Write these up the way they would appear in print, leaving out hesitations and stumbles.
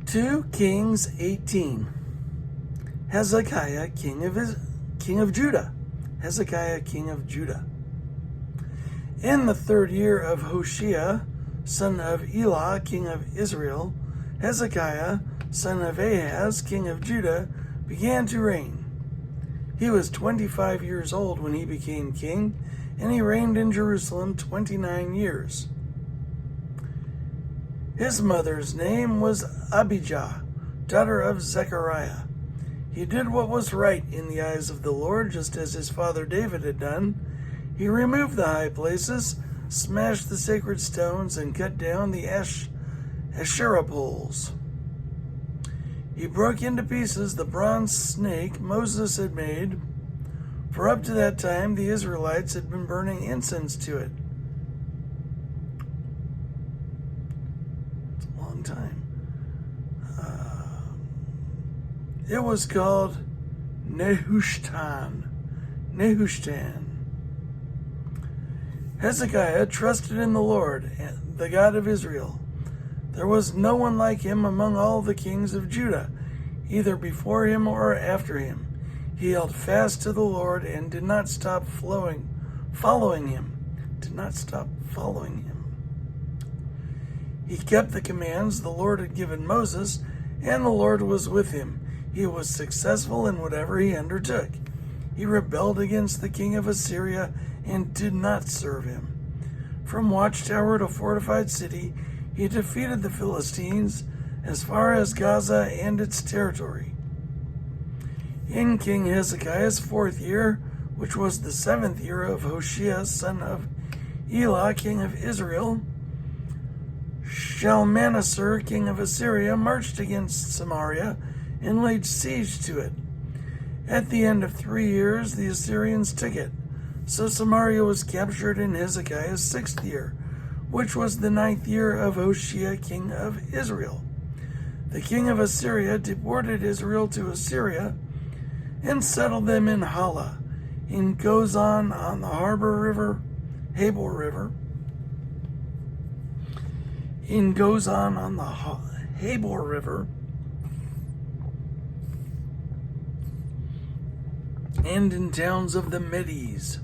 2 Kings 18. Hezekiah, king of Judah. Hezekiah, king of Judah. In the 3rd year of Hoshea, son of Elah, king of Israel, Hezekiah, son of Ahaz, king of Judah, began to reign. He was 25 years old when he became king, and he reigned in Jerusalem 29 years. His mother's name was Abijah, daughter of Zechariah. He did what was right in the eyes of the Lord, just as his father David had done. He removed the high places, smashed the sacred stones, and cut down the Asherah poles. He broke into pieces the bronze snake Moses had made, for up to that time the Israelites had been burning incense to it. It's a long time. It was called Nehushtan. Hezekiah trusted in the Lord, the God of Israel. There was no one like him among all the kings of Judah, either before him or after him. He held fast to the Lord and did not stop following him. He kept the commands the Lord had given Moses, and the Lord was with him. He was successful in whatever he undertook. He rebelled against the king of Assyria and did not serve him. From watchtower to fortified city, he defeated the Philistines as far as Gaza and its territory. In King Hezekiah's 4th year, which was the 7th year of Hoshea, son of Elah, king of Israel, Shalmaneser, king of Assyria, marched against Samaria and laid siege to it. At the end of 3 years, the Assyrians took it. So Samaria was captured in Hezekiah's 6th year, which was the 9th year of Hoshea, king of Israel. The king of Assyria deported Israel to Assyria and settled them in Hala, in Gozan on the Habor River, and in towns of the Medes.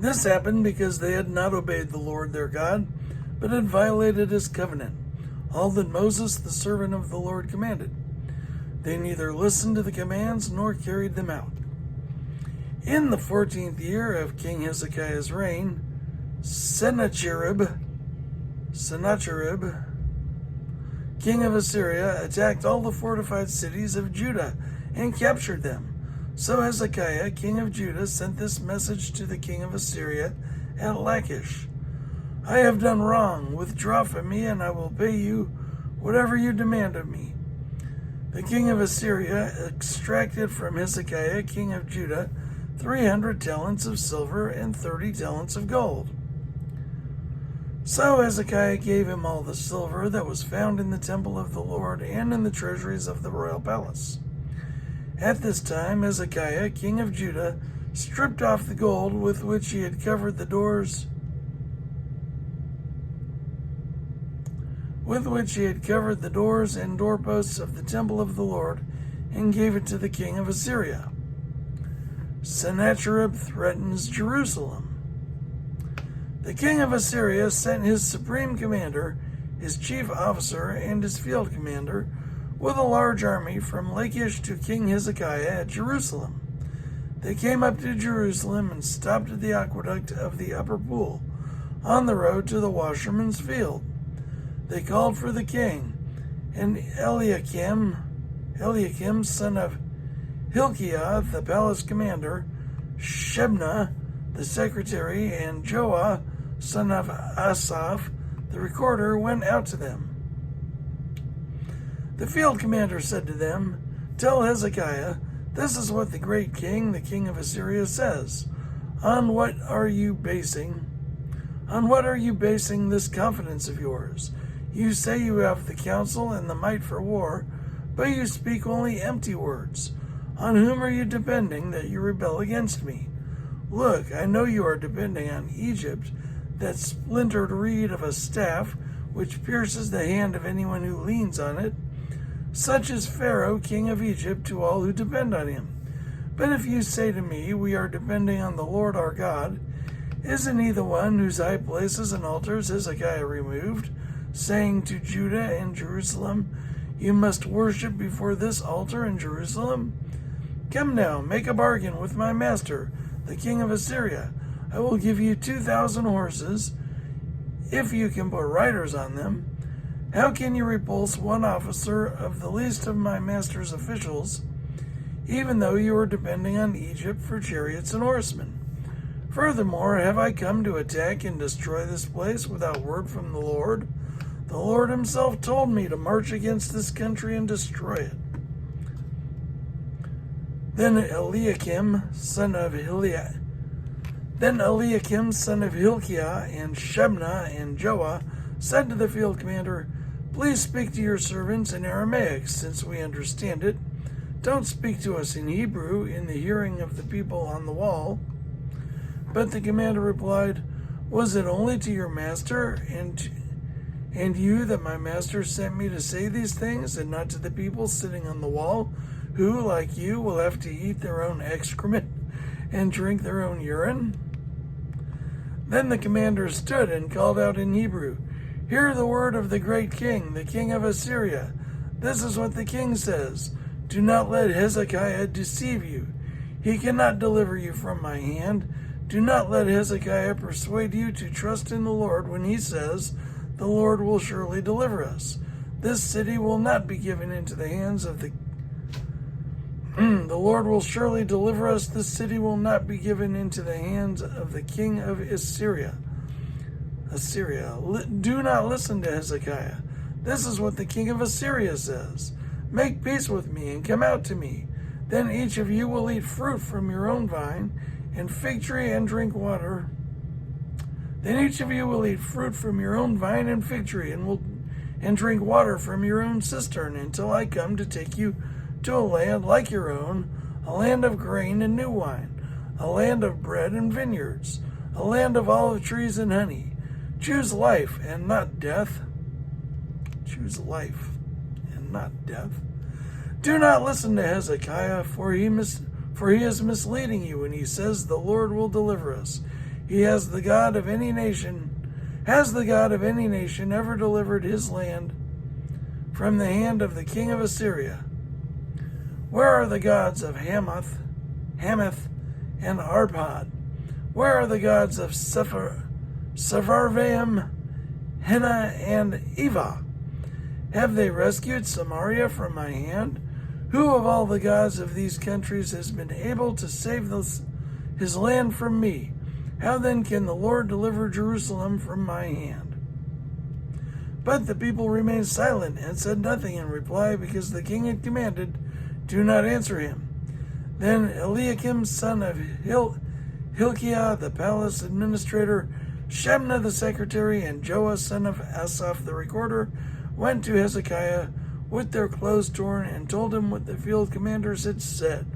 This happened because they had not obeyed the Lord their God, but had violated his covenant, all that Moses, the servant of the Lord, commanded. They neither listened to the commands nor carried them out. In the 14th year of King Hezekiah's reign, Sennacherib, king of Assyria, attacked all the fortified cities of Judah and captured them. So Hezekiah, king of Judah, sent this message to the king of Assyria at Lachish: I have done wrong. Withdraw from me, and I will pay you whatever you demand of me. The king of Assyria extracted from Hezekiah, king of Judah, 300 talents of silver and 30 talents of gold. So Hezekiah gave him all the silver that was found in the temple of the Lord and in the treasuries of the royal palace. At this time, Hezekiah, king of Judah, stripped off the gold with which he had covered the doors, and doorposts of the temple of the Lord, and gave it to the king of Assyria. Sennacherib threatens Jerusalem. The king of Assyria sent his supreme commander, his chief officer, and his field commander with a large army from Lachish to King Hezekiah at Jerusalem. They came up to Jerusalem and stopped at the aqueduct of the upper pool, on the road to the washerman's field. They called for the king, and Eliakim, son of Hilkiah, the palace commander, Shebna, the secretary, and Joah, son of Asaph, the recorder, went out to them. The field commander said to them, Tell Hezekiah, this is what the great king, the king of Assyria, says. On what are you basing this confidence of yours? You say you have the counsel and the might for war, but you speak only empty words. On whom are you depending that you rebel against me? Look, I know you are depending on Egypt, that splintered reed of a staff which pierces the hand of anyone who leans on it. Such is Pharaoh, king of Egypt, to all who depend on him. But if you say to me, we are depending on the Lord our God, isn't he the one whose high places and altars Hezekiah removed, saying to Judah and Jerusalem, you must worship before this altar in Jerusalem? Come now, make a bargain with my master, the king of Assyria. I will give you 2,000 horses, if you can put riders on them. How can you repulse one officer of the least of my master's officials, even though you are depending on Egypt for chariots and horsemen? Furthermore, have I come to attack and destroy this place without word from the Lord? The Lord himself told me to march against this country and destroy it. Then Eliakim, son of Hilkiah, and Shebna and Joah said to the field commander, please speak to your servants in Aramaic, since we understand it. Don't speak to us in Hebrew in the hearing of the people on the wall. But the commander replied, was it only to your master and you that my master sent me to say these things, and not to the people sitting on the wall, who, like you, will have to eat their own excrement and drink their own urine? Then the commander stood and called out in Hebrew, hear the word of the great king, the king of Assyria. This is what the king says. Do not let Hezekiah deceive you. He cannot deliver you from my hand. Do not let Hezekiah persuade you to trust in the Lord when he says, the Lord will surely deliver us. This city will not be given into the hands of the the Lord will surely deliver us. This city will not be given into the hands of the king of Assyria. Do not listen to Hezekiah. This is what the king of Assyria says. Make peace with me and come out to me. Then each of you will eat fruit from your own vine and fig tree and drink water. Then each of you will eat fruit from your own vine and fig tree and drink water from your own cistern until I come to take you to a land like your own, a land of grain and new wine, a land of bread and vineyards, a land of olive trees and honey. Choose life and not death. Choose life and not death. Do not listen to Hezekiah, for he is misleading you when he says the Lord will deliver us. Has the God of any nation ever delivered his land from the hand of the king of Assyria? Where are the gods of Hamath and Arpad? Where are the gods of Sepharvaim, Hena, and Eva? Have they rescued Samaria from my hand? Who of all the gods of these countries has been able to save his land from me? How then can the Lord deliver Jerusalem from my hand? But the people remained silent and said nothing in reply, because the king had commanded, do not answer him. Then Eliakim, son of Hilkiah, the palace administrator, Shebna the secretary, and Joah, son of Asaph the recorder, went to Hezekiah with their clothes torn and told him what the field commanders had said.